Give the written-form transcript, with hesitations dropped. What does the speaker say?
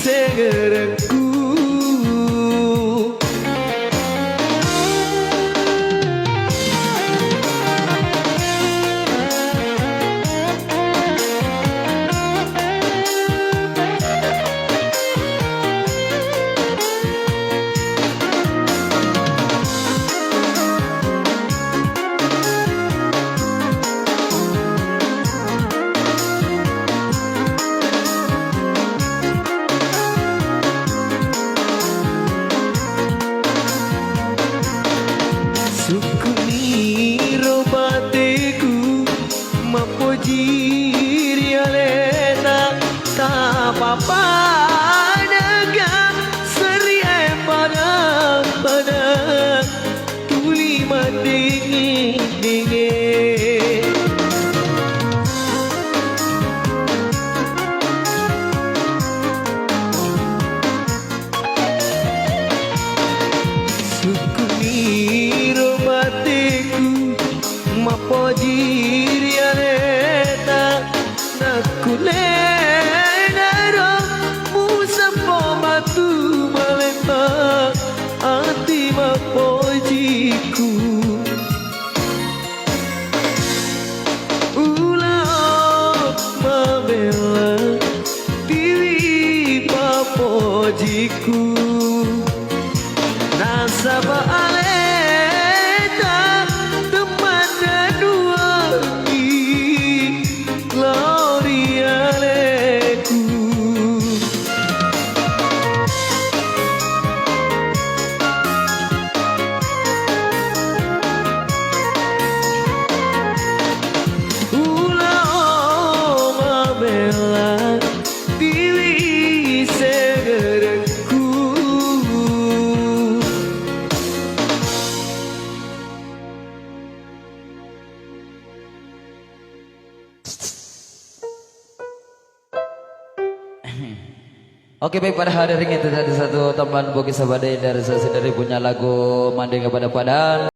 segeraku. Sukuni robatiku mapuji rialeta tak apa-apa naga seri pada tuli dingin Sukuni mapojiri areta nakulenaro musapo batu malepa ati mapojiku ulah mabela diri mapojiku nasaba Oke, baik, pada hari ini itu ada satu teman Boki Sabadai dari sesi dari punya lagu Mandi Kepada Padan.